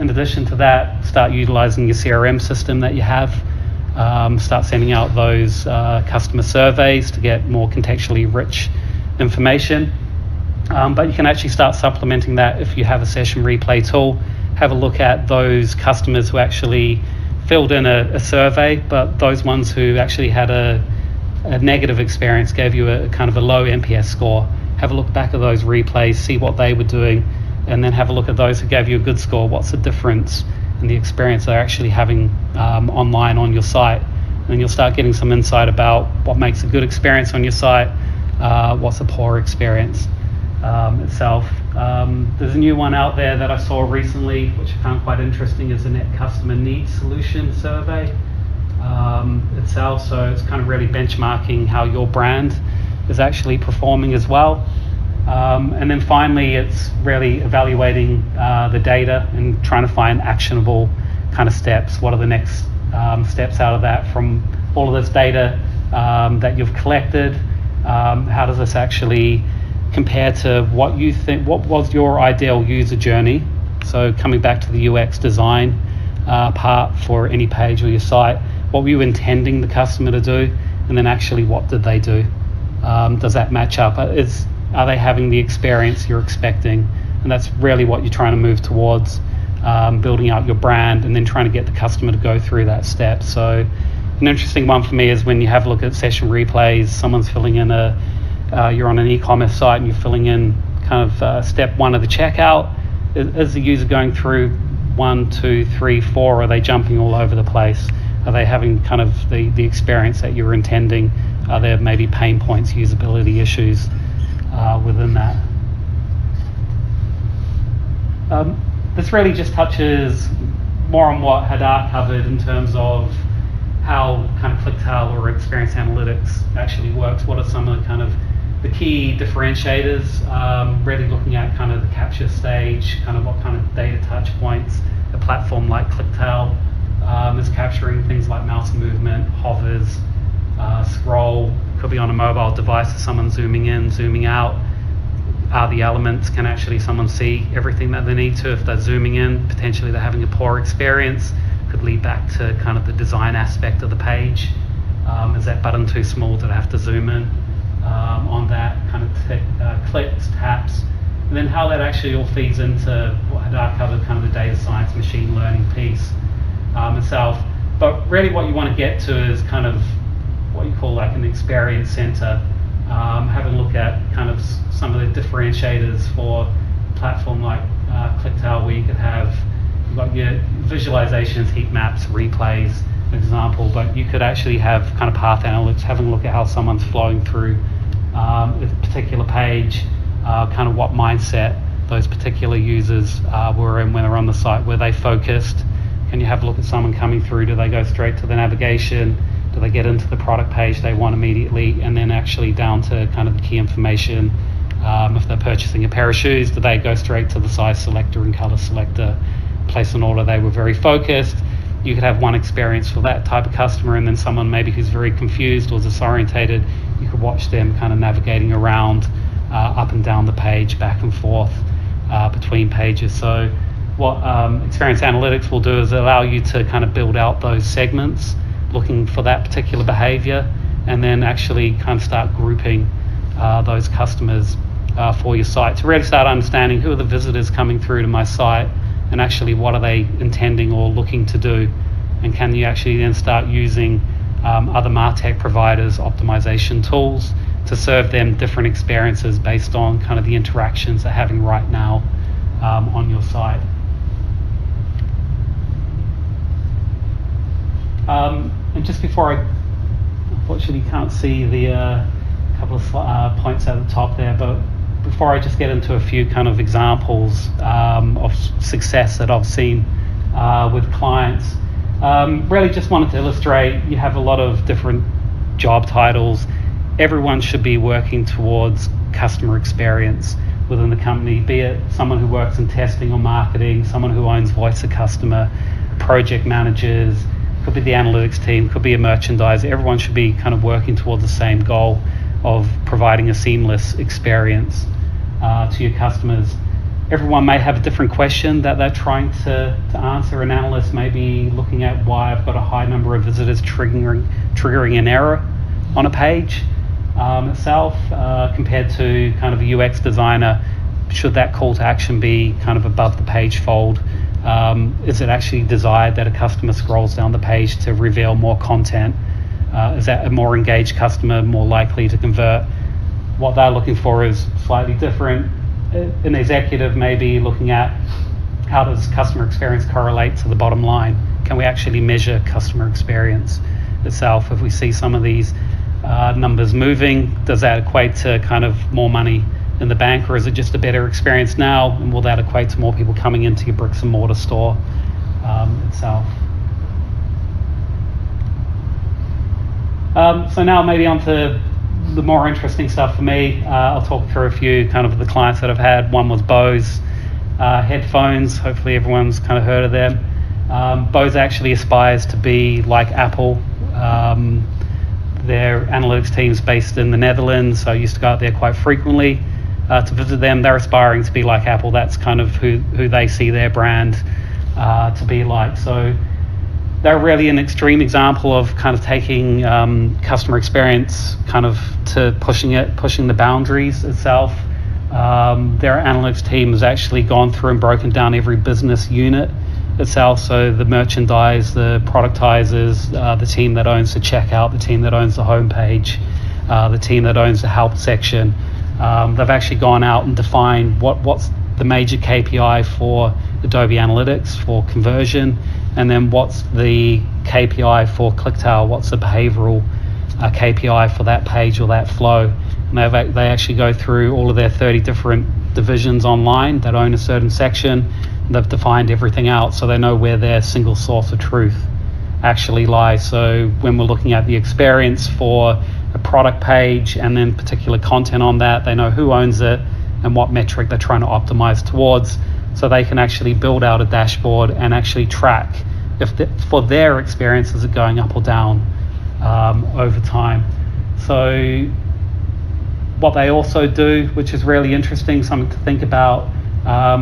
In addition to that, start utilizing your CRM system that you have. start sending out those customer surveys to get more contextually rich information. But you can actually start supplementing that if you have a session replay tool. Have a look at those customers who actually filled in a survey, but those ones who actually had a negative experience, gave you a kind of a low NPS score. Have a look back at those replays, see what they were doing, and then have a look at those who gave you a good score. What's the difference in the experience they're actually having online on your site? And you'll start getting some insight about what makes a good experience on your site, what's a poor experience itself. There's a new one out there that I saw recently, which I found quite interesting, is the Net Customer Needs Solution Survey itself. So it's kind of really benchmarking how your brand is actually performing as well. And then finally, it's really evaluating the data and trying to find actionable kind of steps. What are the next steps out of that from all of this data that you've collected? How does this actually compare to what you think, what was your ideal user journey? So coming back to the UX design part for any page or your site, what were you intending the customer to do? And then actually, what did they do? Does that match up? Are they having the experience you're expecting? And that's really what you're trying to move towards, building out your brand and then trying to get the customer to go through that step. So an interesting one for me is when you have a look at session replays, someone's filling in you're on an e-commerce site and you're filling in kind of step one of the checkout. Is the user going through 1, 2, 3, 4? Are they jumping all over the place? Are they having kind of the experience that you were intending? Are there maybe pain points, usability issues within that? This really just touches more on what Hadar covered in terms of how kind of Clicktale or Experience Analytics actually works. What are some of the kind of the key differentiators? Really looking at kind of the capture stage, kind of what kind of data touch points a platform like Clicktale is capturing, things like mouse movement, hovers, scroll, could be on a mobile device if someone's zooming in, zooming out. Are the elements, can actually someone see everything that they need to? If they're zooming in, potentially they're having a poor experience. Could lead back to kind of the design aspect of the page. Is that button too small? Did I have to zoom in on that? Kind of clicks, taps, and then how that actually all feeds into what Hadar covered, kind of the data science, machine learning piece itself. But really what you want to get to is kind of what you call like an experience center. Having a look at kind of some of the differentiators for a platform like Clicktale, where you could have, you've got your visualizations, heat maps, replays, for example, but you could actually have kind of path analytics, having a look at how someone's flowing through a particular page, kind of what mindset those particular users were in when they're on the site. Were they focused? Can you have a look at someone coming through? Do they go straight to the navigation? Do they get into the product page they want immediately, and then actually down to kind of the key information? If they're purchasing a pair of shoes, do they go straight to the size selector and color selector, place an order? They were very focused. You could have one experience for that type of customer, and then someone maybe who's very confused or disorientated, you could watch them kind of navigating around up and down the page, back and forth between pages. So what Experience Analytics will do is allow you to kind of build out those segments, looking for that particular behavior, and then actually kind of start grouping those customers for your site to really start understanding who are the visitors coming through to my site, and actually what are they intending or looking to do, and can you actually then start using other MarTech providers, optimization tools, to serve them different experiences based on kind of the interactions they're having right now on your site. And just before I, unfortunately can't see the couple of points at the top there, but before I just get into a few kind of examples of success that I've seen with clients, really just wanted to illustrate, you have a lot of different job titles. Everyone should be working towards customer experience within the company, be it someone who works in testing or marketing, someone who owns voice of customer, project managers, could be the analytics team, could be a merchandiser. Everyone should be kind of working towards the same goal of providing a seamless experience to your customers. everyone may have a different question that they're trying to answer. An analyst may be looking at why I've got a high number of visitors triggering an error on a page itself, compared to kind of a UX designer. Should that call to action be kind of above the page fold? Is it actually desired that a customer scrolls down the page to reveal more content? Is that a more engaged customer more likely to convert? What they're looking for is slightly different. An executive may be looking at how does customer experience correlate to the bottom line? Can we actually measure customer experience itself? If we see some of these numbers moving, does that equate to kind of more money in the bank, or is it just a better experience now, and will that equate to more people coming into your bricks and mortar store itself? So now maybe onto the more interesting stuff for me. I'll talk through a few kind of the clients that I've had. One was Bose headphones. Hopefully everyone's kind of heard of them. Bose actually aspires to be like Apple. Their analytics team's based in the Netherlands, so I used to go out there quite frequently to visit them. They're aspiring to be like Apple. That's kind of who they see their brand to be like. So they're really an extreme example of kind of taking customer experience kind of to pushing the boundaries itself. Their analytics team has actually gone through and broken down every business unit itself. So the merchandise, the productizers, the team that owns the checkout, the team that owns the homepage, the team that owns the help section. They've actually gone out and defined what's the major KPI for Adobe Analytics for conversion, and then what's the KPI for Clicktale, what's the behavioral KPI for that page or that flow. And they actually go through all of their 30 different divisions online that own a certain section. They've defined everything out so they know where their single source of truth actually lies. So when we're looking at the experience for a product page and then particular content on that, they know who owns it and what metric they're trying to optimize towards, so they can actually build out a dashboard and actually track if for their experience is it going up or down over time. So what they also do, which is really interesting, something to think about,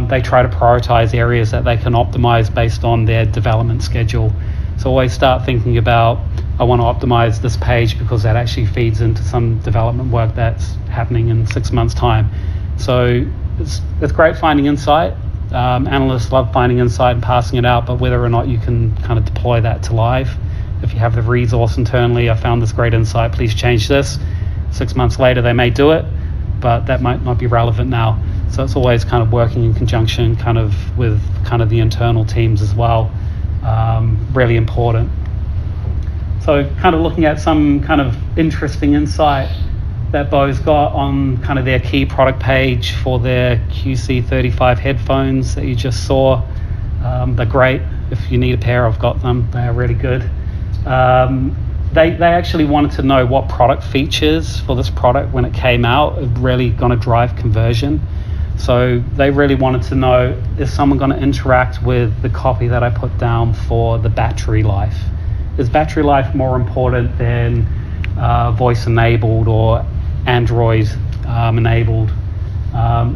they try to prioritize areas that they can optimize based on their development schedule. So always start thinking about, I want to optimize this page because that actually feeds into some development work that's happening in 6 months' time. So it's great finding insight. Analysts love finding insight and passing it out, but whether or not you can kind of deploy that to live, if you have the resource internally, I found this great insight, please change this. 6 months later they may do it, but that might not be relevant now. So it's always kind of working in conjunction kind of with kind of the internal teams as well. Really important. So kind of looking at some kind of interesting insight that Bose got on kind of their key product page for their QC35 headphones that you just saw. They're great. If you need a pair, I've got them. They are really good. They actually wanted to know what product features for this product when it came out are really going to drive conversion. So they really wanted to know, is someone going to interact with the copy that I put down for the battery life? Is battery life more important than voice enabled or Android enabled?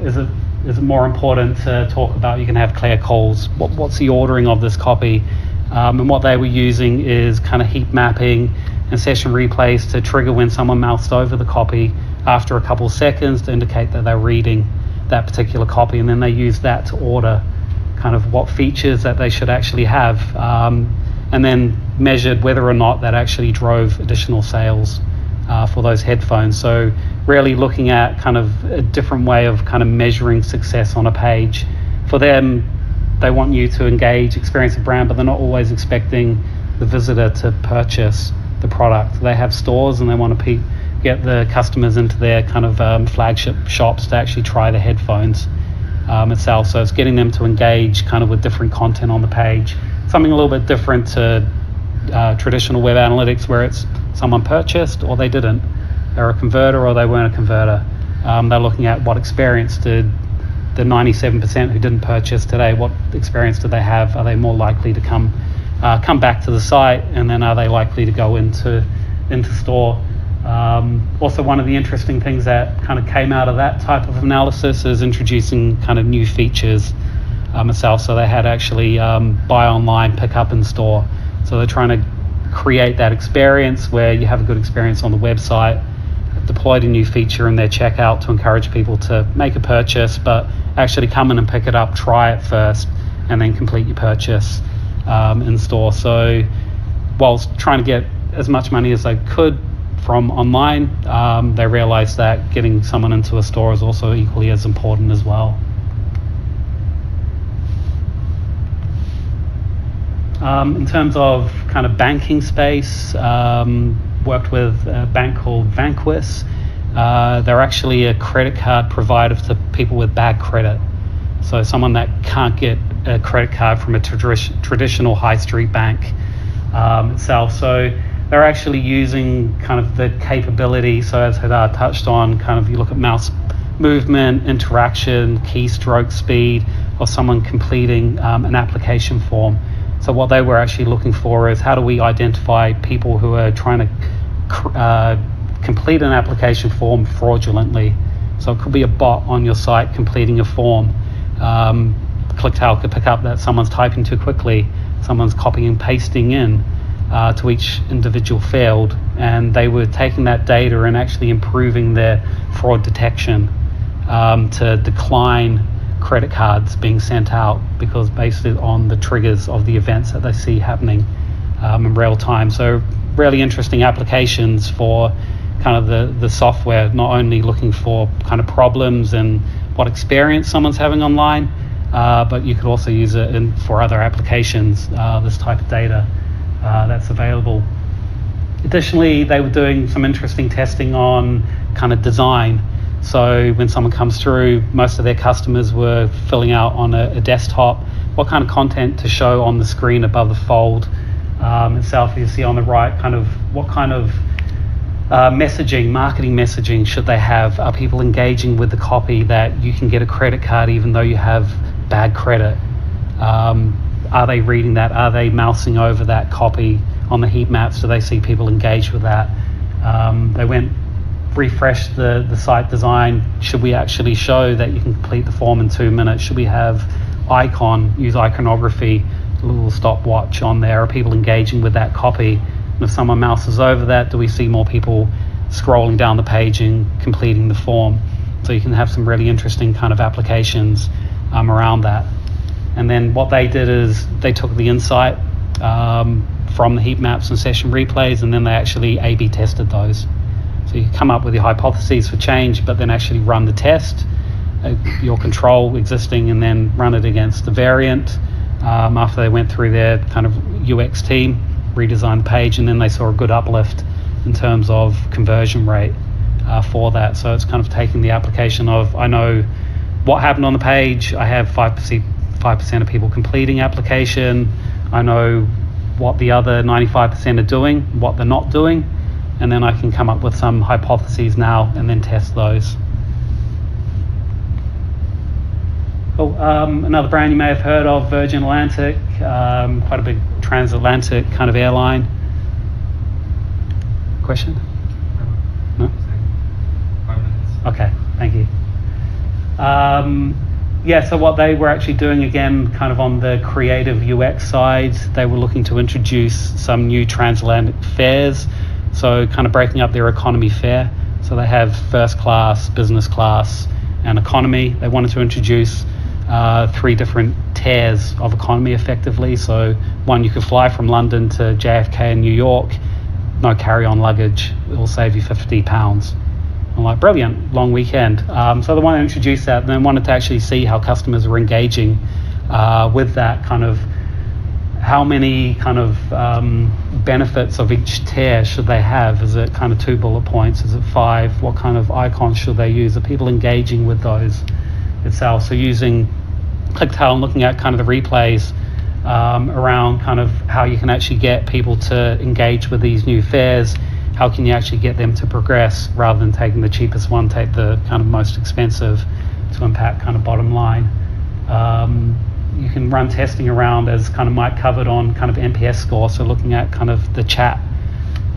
Is it more important to talk about you can have clear calls? What's the ordering of this copy? And what they were using is kind of heat mapping and session replays to trigger when someone moused over the copy after a couple of seconds to indicate that they're reading that particular copy, and then they use that to order kind of what features that they should actually have, and then measured whether or not that actually drove additional sales for those headphones. So really looking at kind of a different way of kind of measuring success on a page. For them, they want you to engage, experience the brand, but they're not always expecting the visitor to purchase the product. They have stores and they want to get the customers into their kind of flagship shops to actually try the headphones itself. So it's getting them to engage kind of with different content on the page. Something a little bit different to traditional web analytics where it's someone purchased or they didn't. They're a converter or they weren't a converter. They're looking at what experience did the 97% who didn't purchase today, what experience do they have? Are they more likely to come back to the site, and then are they likely to go into store Also, one of the interesting things that kind of came out of that type of analysis is introducing kind of new features itself. So they had actually buy online, pick up in store. So they're trying to create that experience where you have a good experience on the website, deployed a new feature in their checkout to encourage people to make a purchase, but actually come in and pick it up, try it first, and then complete your purchase in store. So whilst trying to get as much money as they could from online, they realized that getting someone into a store is also equally as important as well. In terms of kind of banking space, worked with a bank called VANQUIS. They're actually a credit card provider to people with bad credit. So someone that can't get a credit card from a traditional high street bank itself. So they're actually using kind of the capability, so as Hadar touched on, kind of you look at mouse movement, interaction, keystroke speed, or someone completing an application form. So what they were actually looking for is how do we identify people who are trying to complete an application form fraudulently. So it could be a bot on your site completing a form. Clicktale could pick up that someone's typing too quickly, someone's copying and pasting in to each individual field, and they were taking that data and actually improving their fraud detection to decline credit cards being sent out because based on the triggers of the events that they see happening in real time. So really interesting applications for kind of the software, not only looking for kind of problems and what experience someone's having online, but you could also use it for other applications, this type of data that's available. Additionally, they were doing some interesting testing on kind of design. So when someone comes through, most of their customers were filling out on a desktop what kind of content to show on the screen above the fold itself. You see on the right kind of what kind of marketing messaging should they have? Are people engaging with the copy that you can get a credit card even though you have bad credit? Are they reading that? Are they mousing over that copy on the heat maps? Do they see people engage with that? They refresh the site design. Should we actually show that you can complete the form in 2 minutes? Should we have use iconography, a little stopwatch on there? Are people engaging with that copy? And if someone mouses over that, do we see more people scrolling down the page and completing the form? So you can have some really interesting kind of applications around that. And then what they did is they took the insight from the heat maps and session replays, and then they actually A/B tested those. So you come up with your hypotheses for change, but then actually run the test, your control existing, and then run it against the variant. After they went through their kind of UX team, redesigned the page, and then they saw a good uplift in terms of conversion rate for that. So it's kind of taking the application of, I know what happened on the page, I have 5% of people completing application, I know what the other 95% are doing, what they're not doing, and then I can come up with some hypotheses now and then test those. Cool. Another brand you may have heard of, Virgin Atlantic, quite a big transatlantic kind of airline. Question? No? 5 minutes. Okay, thank you. So what they were actually doing, again, kind of on the creative UX side, they were looking to introduce some new transatlantic fares, so kind of breaking up their economy fare. So they have first class, business class, and economy. They wanted to introduce 3 different tiers of economy effectively. So one, you could fly from London to JFK in New York, no carry-on luggage, it will save you £50. I'm like, brilliant, long weekend. So they wanted to introduce that, and then wanted to actually see how customers are engaging with that kind of, how many kind of benefits of each tier should they have? Is it kind of 2 bullet points? Is it 5? What kind of icons should they use? Are people engaging with those itself? So using Clicktale and looking at kind of the replays around kind of how you can actually get people to engage with these new fares. How can you actually get them to progress rather than taking the cheapest one, take the kind of most expensive to impact kind of bottom line. You can run testing around, as kind of Mike covered, on kind of NPS score, so looking at kind of the chat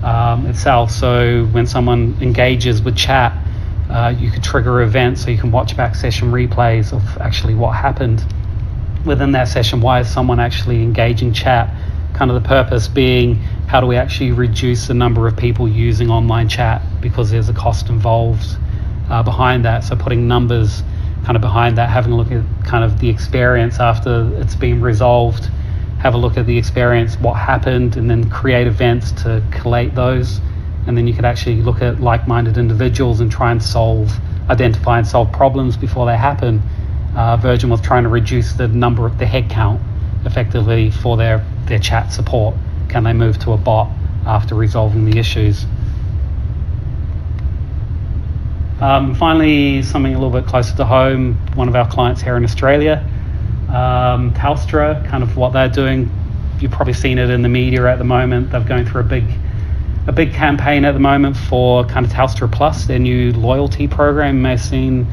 itself. So when someone engages with chat, you could trigger events, so you can watch back session replays of actually what happened within that session. Why is someone actually engaging chat? Kind of the purpose being, how do we actually reduce the number of people using online chat, because there's a cost involved behind that. So putting numbers kind of behind that, having a look at kind of the experience after it's been resolved, have a look at the experience, what happened, and then create events to collate those. And then you could actually look at like-minded individuals and try and identify and solve problems before they happen. Virgin was trying to reduce the number of the head count effectively for their chat support. Can they move to a bot after resolving the issues? Finally, something a little bit closer to home, one of our clients here in Australia, Telstra, kind of what they're doing. You've probably seen it in the media at the moment. They're going through a big campaign at the moment for kind of Telstra Plus, their new loyalty program. You may have seen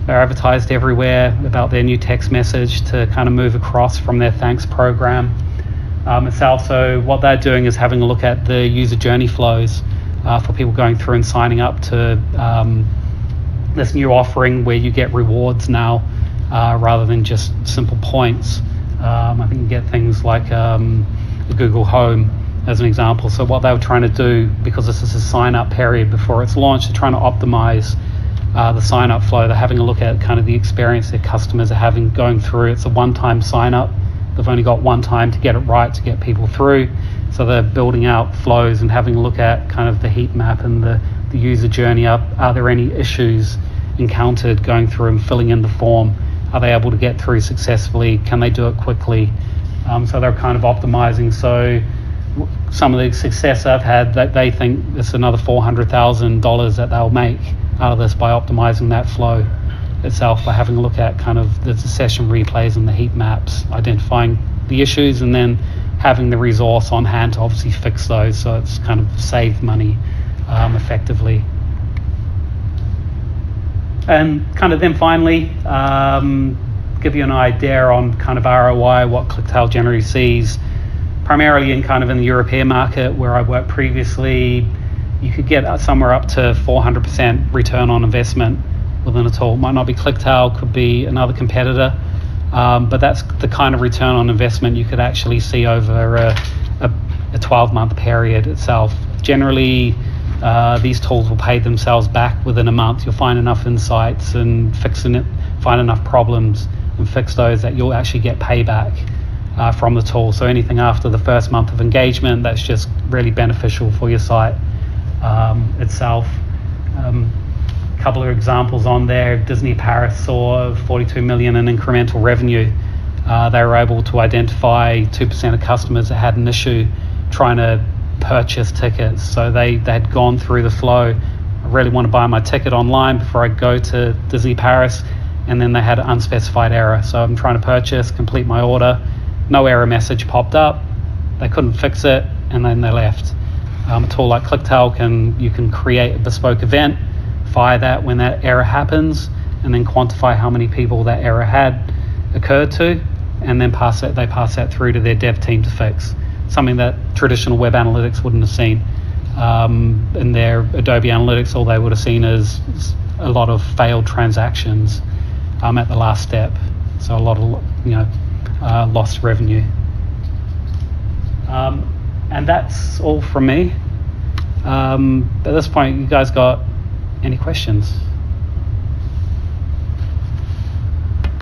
they're advertised everywhere about their new text message to kind of move across from their thanks program itself. So what they're doing is having a look at the user journey flows for people going through and signing up to this new offering where you get rewards now rather than just simple points. I think you get things like the Google Home as an example. So what they were trying to do, because this is a sign-up period before it's launched, they're trying to optimize the sign-up flow. They're having a look at kind of the experience their customers are having going through. It's a one-time sign-up. They've only got one time to get it right, to get people through. So they're building out flows and having a look at kind of the heat map and the user journey up. Are there any issues encountered going through and filling in the form? Are they able to get through successfully? Can they do it quickly? So they're kind of optimizing. So some of the success I've had, that they think it's another $400,000 that they'll make out of this by optimizing that flow itself, by having a look at kind of the session replays and the heat maps, identifying the issues, and then having the resource on hand to obviously fix those. So it's kind of saved money effectively. And kind of then finally, give you an idea on kind of ROI, what Clicktale generally sees, primarily in the European market where I worked previously. You could get somewhere up to 400% return on investment within a tool. Might not be Clicktale, could be another competitor, but that's the kind of return on investment you could actually see over a 12-month period itself. Generally, these tools will pay themselves back within a month. You'll find enough insights and find enough problems and fix those that you'll actually get payback from the tool. So anything after the first month of engagement, that's just really beneficial for your site itself. Couple of examples on there. Disney Paris saw 42 million in incremental revenue. They were able to identify 2% of customers that had an issue trying to purchase tickets. So they had gone through the flow. I really want to buy my ticket online before I go to Disney Paris, and then they had an unspecified error. So I'm trying to purchase, complete my order, no error message popped up, they couldn't fix it, and then they left. A tool like Clicktale you can create a bespoke event, fire that when that error happens, and then quantify how many people that error had occurred to, and then they pass that through to their dev team to fix. Something that traditional web analytics wouldn't have seen. In their Adobe Analytics, all they would have seen is a lot of failed transactions at the last step. So a lot of lost revenue. And that's all from me. At this point, you guys got any questions?